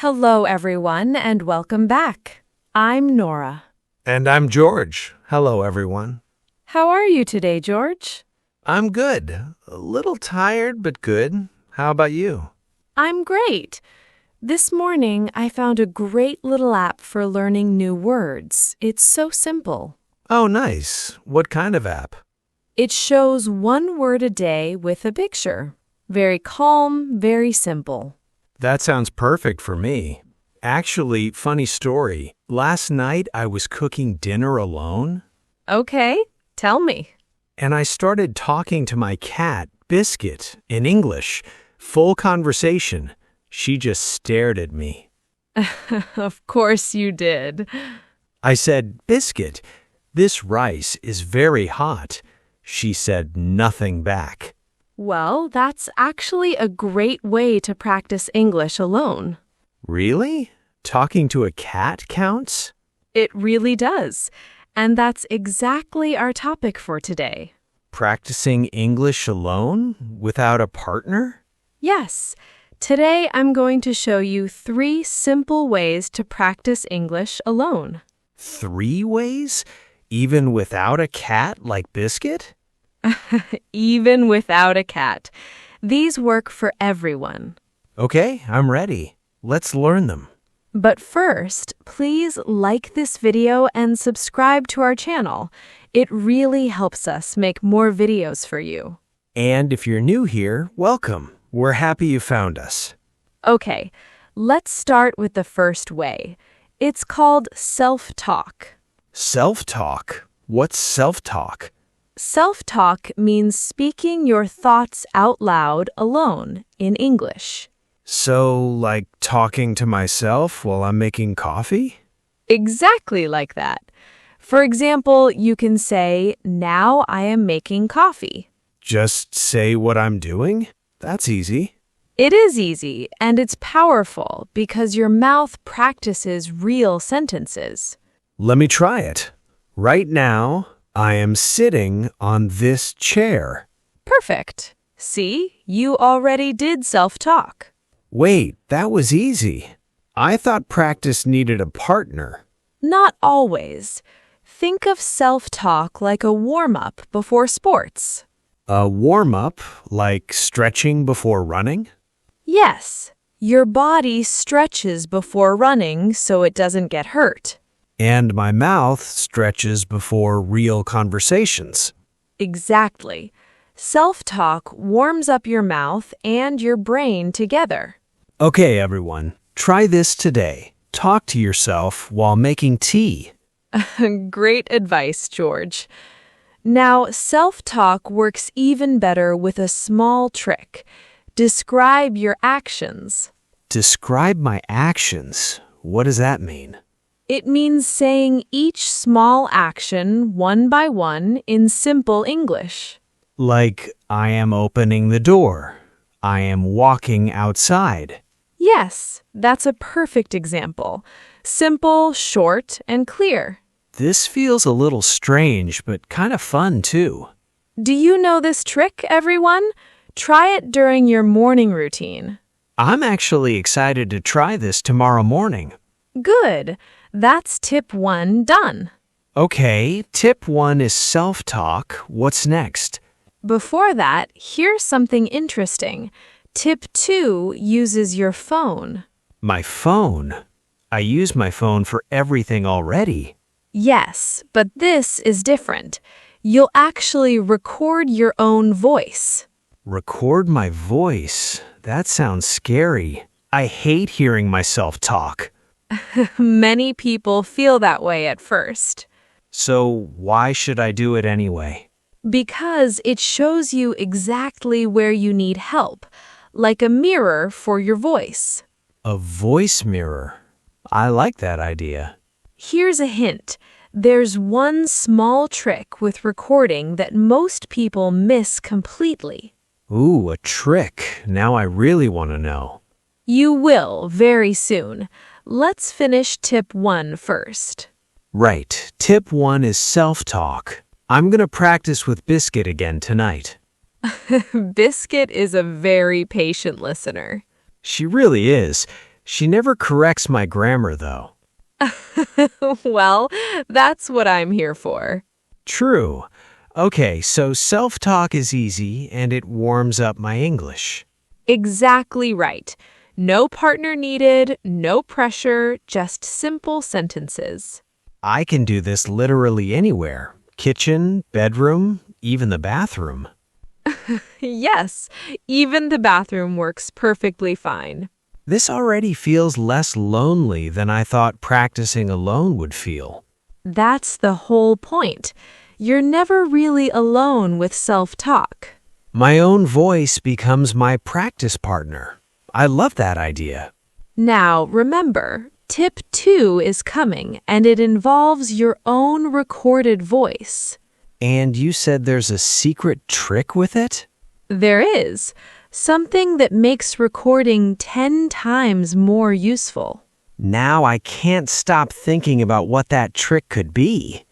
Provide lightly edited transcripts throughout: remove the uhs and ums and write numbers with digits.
Hello, everyone, and welcome back. I'm Nora. And I'm George. Hello, everyone. How are you today, George? I'm good. A little tired, but good. How about you? I'm great. This morning, I found a great little app for learning new words. It's so simple. Oh, nice. What kind of app? It shows one word a day with a picture. Very calm, very simple. That sounds perfect for me. Actually, funny story. Last night I was cooking dinner alone, Okay, tell me. and I started talking to my cat, Biscuit, in English. Full conversation. She just stared at me. Of course you did. I said, Biscuit, this rice is very hot. She said nothing back. Well, that's actually a great way to practice English alone. Really? Talking to a cat counts? It really does. And that's exactly our topic for today. Practicing English alone without a partner? Yes, today I'm going to show you 3 simple ways to practice English alone. 3 ways? Even without a cat like Biscuit? Even without a cat. These work for everyone. Okay, I'm ready. Let's learn them. But first, please like this video and subscribe to our channel. It really helps us make more videos for you. And if you're new here, welcome. We're happy you found us. Okay, let's start with the first way. It's called self-talk. Self-talk. What's self-talk? Self-talk means speaking your thoughts out loud alone in English. So, like talking to myself while I'm making coffee? Exactly like that. For example, you can say, "Now I am making coffee." Just say what I'm doing? That's easy. It is easy, and it's powerful because your mouth practices real sentences. Let me try it. Right now, I am sitting on this chair. Perfect. See, you already did self-talk. Wait, that was easy. I thought practice needed a partner. Not always. Think of self-talk like a warm-up before sports. A warm-up, like stretching before running? Yes, your body stretches before running so it doesn't get hurt. And my mouth stretches before real conversations. Exactly. Self-talk warms up your mouth and your brain together. Okay, everyone, try this today. Talk to yourself while making tea. Great advice, George. Now, self-talk works even better with a small trick. Describe your actions. Describe my actions. What does that mean? It means saying each small action one by one in simple English. Like, I am opening the door. I am walking outside. Yes, that's a perfect example. Simple, short, and clear. This feels a little strange, but kind of fun, too. Do you know this trick, everyone? Try it during your morning routine. I'm actually excited to try this tomorrow morning. Good. That's tip 1 done. Okay, tip 1 is self-talk. What's next? Before that, here's something interesting. Tip 2 uses your phone. My phone. I use my phone for everything already. Yes, but this is different. You'll actually record your own voice. Record my voice. That sounds scary. I hate hearing myself talk. Many people feel that way at first. So why should I do it anyway? Because it shows you exactly where you need help, like a mirror for your voice. A voice mirror. I like that idea. Here's a hint. There's one small trick with recording that most people miss completely. Ooh, a trick. Now I really want to know. You will very soon. Let's finish tip 1 first. Right. Tip 1 is self-talk. I'm going to practice with Biscuit again tonight. Biscuit is a very patient listener. She really is. She never corrects my grammar, though. Well, that's what I'm here for. True. Okay, so self-talk is easy and it warms up my English. Exactly right. No partner needed, no pressure, just simple sentences. I can do this literally anywhere. Kitchen, bedroom, even the bathroom. Yes, even the bathroom works perfectly fine. This already feels less lonely than I thought practicing alone would feel. That's the whole point. You're never really alone with self-talk. My own voice becomes my practice partner. I love that idea. Now, remember, tip 2 is coming, and it involves your own recorded voice. And you said there's a secret trick with it? There is. Something that makes recording 10 times more useful. Now I can't stop thinking about what that trick could be.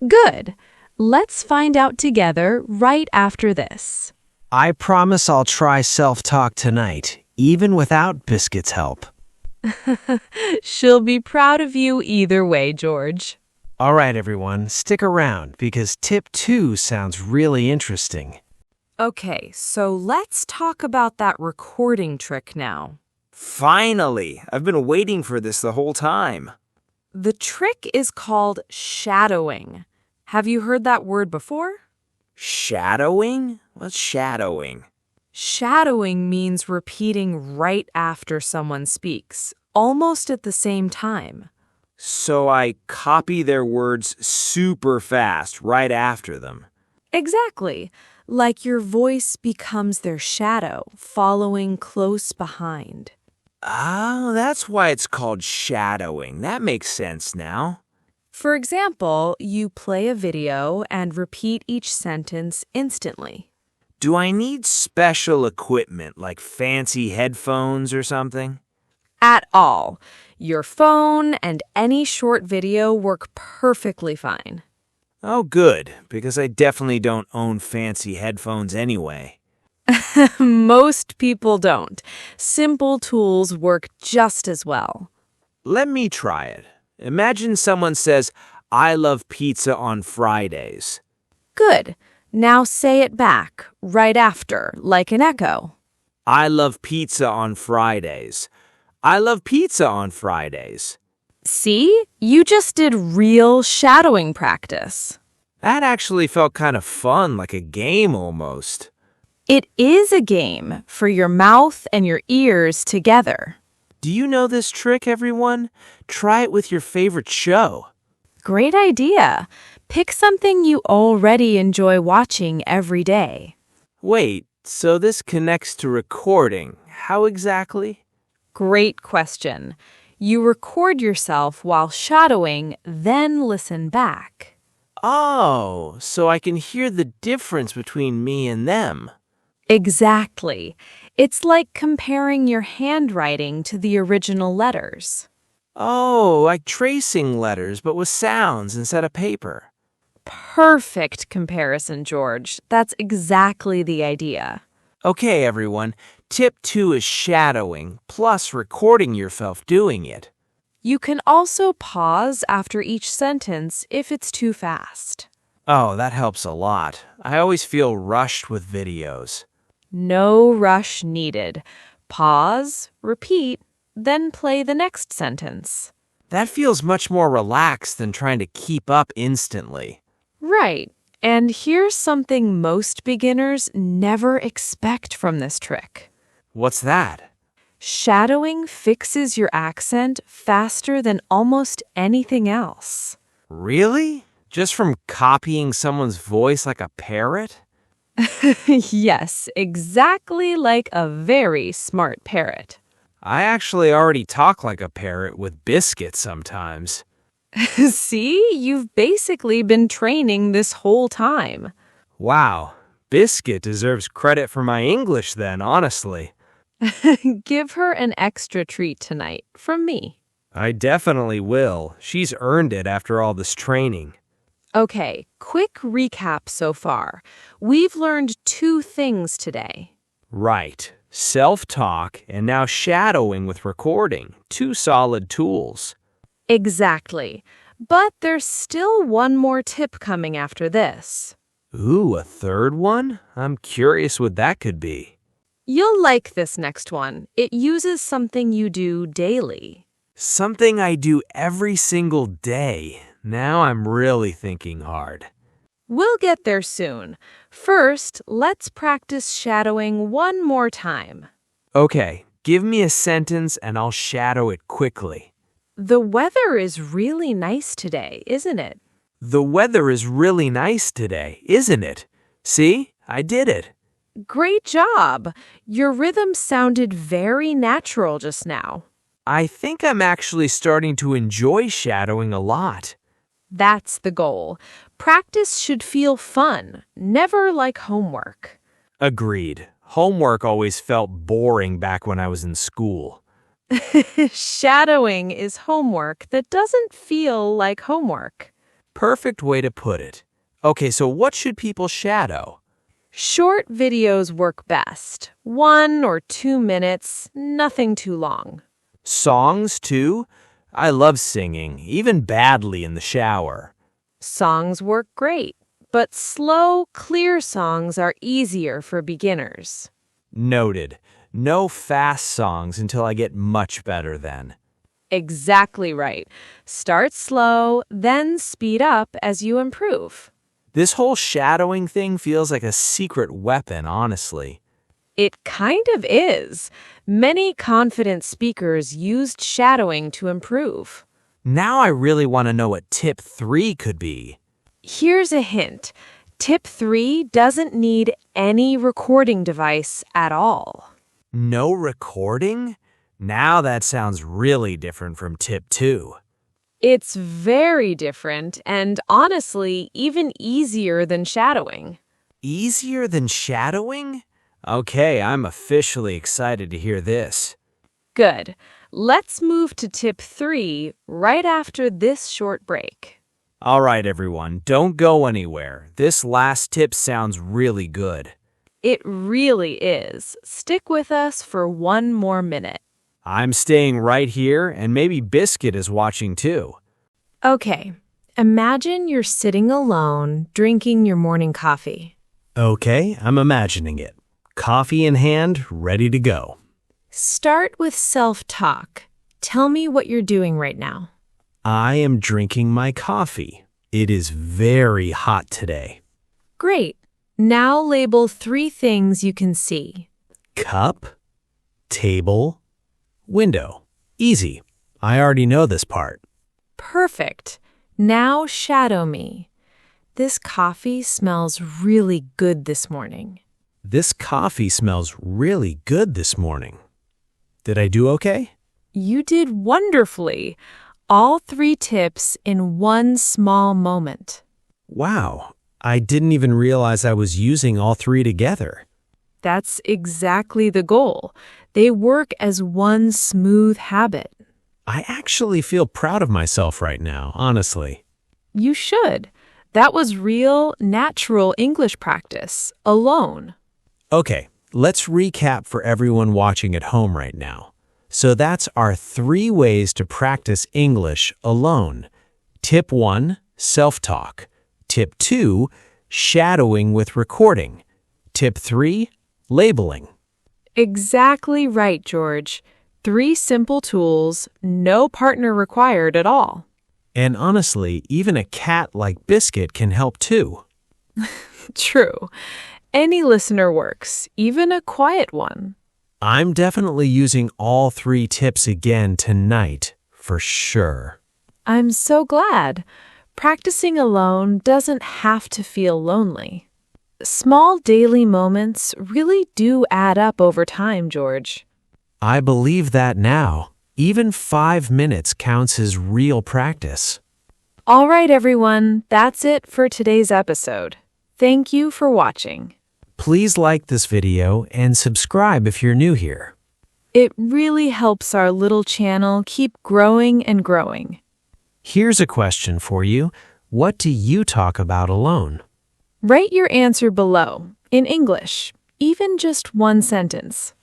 Good. Let's find out together right after this. I promise I'll try self-talk tonight, even without Biscuit's help. She'll be proud of you either way, George. All right, everyone, stick around because tip 2 sounds really interesting. Okay, so let's talk about that recording trick now. Finally! I've been waiting for this the whole time. The trick is called shadowing. Have you heard that word before? Shadowing? What's shadowing? Shadowing means repeating right after someone speaks, almost at the same time. So I copy their words super fast right after them. Exactly. Like your voice becomes their shadow, following close behind. Oh, that's why it's called shadowing. That makes sense now. For example, you play a video and repeat each sentence instantly. Do I need special equipment like fancy headphones or something? At all. Your phone and any short video work perfectly fine. Oh, good, because I definitely don't own fancy headphones anyway. Most people don't. Simple tools work just as well. Let me try it. Imagine someone says, "I love pizza on Fridays." Good. Now say it back, right after, like an echo. I love pizza on Fridays. I love pizza on Fridays. See? You just did real shadowing practice. That actually felt kind of fun, like a game almost. It is a game for your mouth and your ears together. Do you know this trick, everyone? Try it with your favorite show. Great idea. Pick something you already enjoy watching every day. Wait, so this connects to recording. How exactly? Great question. You record yourself while shadowing, then listen back. Oh, so I can hear the difference between me and them. Exactly. It's like comparing your handwriting to the original letters. Oh, like tracing letters, but with sounds instead of paper. Perfect comparison, George. That's exactly the idea. Okay, everyone. Tip 2 is shadowing, plus recording yourself doing it. You can also pause after each sentence if it's too fast. Oh, that helps a lot. I always feel rushed with videos. No rush needed. Pause, repeat, then play the next sentence. That feels much more relaxed than trying to keep up instantly. Right. And here's something most beginners never expect from this trick. What's that? Shadowing fixes your accent faster than almost anything else. Really? Just from copying someone's voice like a parrot? Yes, exactly like a very smart parrot. I actually already talk like a parrot with Biscuit sometimes. See, you've basically been training this whole time. Wow, Biscuit deserves credit for my English then, honestly. Give her an extra treat tonight from me. I definitely will. She's earned it after all this training. Okay, quick recap so far. We've learned 2 things today. Right. self-talk, and now shadowing with recording. 2 solid tools. Exactly. But there's still one more tip coming after this. Ooh, a third one? I'm curious what that could be. You'll like this next one. It uses something you do daily. Something I do every single day. Now I'm really thinking hard. We'll get there soon. First, let's practice shadowing one more time. Okay, give me a sentence and I'll shadow it quickly. The weather is really nice today, isn't it? The weather is really nice today, isn't it? See, I did it. Great job! Your rhythm sounded very natural just now. I think I'm actually starting to enjoy shadowing a lot. That's the goal. Practice should feel fun, never like homework. Agreed. Homework always felt boring back when I was in school. Shadowing is homework that doesn't feel like homework. Perfect way to put it. Okay, so what should people shadow? Short videos work best. 1 or 2 minutes, nothing too long. Songs, too? I love singing, even badly in the shower. Songs work great, but slow, clear songs are easier for beginners. Noted. No fast songs until I get much better then. Exactly right. Start slow, then speed up as you improve. This whole shadowing thing feels like a secret weapon, honestly. It kind of is. Many confident speakers used shadowing to improve. Now I really want to know what tip 3 could be. Here's a hint. Tip 3 doesn't need any recording device at all. No recording? Now that sounds really different from tip 2. It's very different and honestly even easier than shadowing. Easier than shadowing? Okay, I'm officially excited to hear this. Good. Let's move to tip 3 right after this short break. All right, everyone, don't go anywhere. This last tip sounds really good. It really is. Stick with us for one more minute. I'm staying right here, and maybe Biscuit is watching too. Okay, imagine you're sitting alone, drinking your morning coffee. Okay, I'm imagining it. Coffee in hand, ready to go. Start with self-talk. Tell me what you're doing right now. I am drinking my coffee. It is very hot today. Great. Now label 3 things you can see. Cup, table, window. Easy. I already know this part. Perfect. Now shadow me. This coffee smells really good this morning. This coffee smells really good this morning. Did I do okay? You did wonderfully. All 3 tips in one small moment. Wow, I didn't even realize I was using all 3 together. That's exactly the goal. They work as one smooth habit. I actually feel proud of myself right now, honestly. You should. That was real, natural English practice, alone. Okay, let's recap for everyone watching at home right now. So that's our 3 ways to practice English alone. Tip 1, self-talk. Tip 2, shadowing with recording. Tip 3, labeling. Exactly right, George. 3 simple tools, no partner required at all. And honestly, even a cat like Biscuit can help too. True. Any listener works, even a quiet one. I'm definitely using all 3 tips again tonight, for sure. I'm so glad. Practicing alone doesn't have to feel lonely. Small daily moments really do add up over time, George. I believe that now. Even 5 minutes counts as real practice. All right, everyone, that's it for today's episode. Thank you for watching. Please like this video and subscribe if you're new here. It really helps our little channel keep growing and growing. Here's a question for you. What do you talk about alone? Write your answer below, in English, even just one sentence.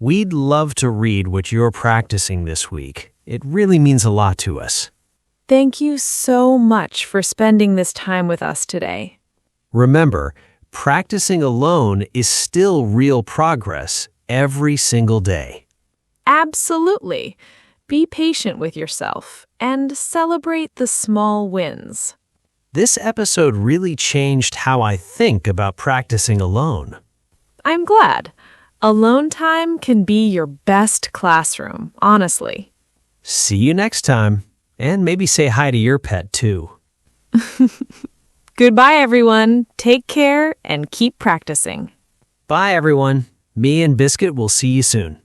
We'd love to read what you're practicing this week. It really means a lot to us. Thank you so much for spending this time with us today. Remember, practicing alone is still real progress every single day. Absolutely. Be patient with yourself and celebrate the small wins. This episode really changed how I think about practicing alone. I'm glad. Alone time can be your best classroom, honestly. See you next time. And maybe say hi to your pet, too. Goodbye, everyone. Take care and keep practicing. Bye, everyone. Me and Biscuit will see you soon.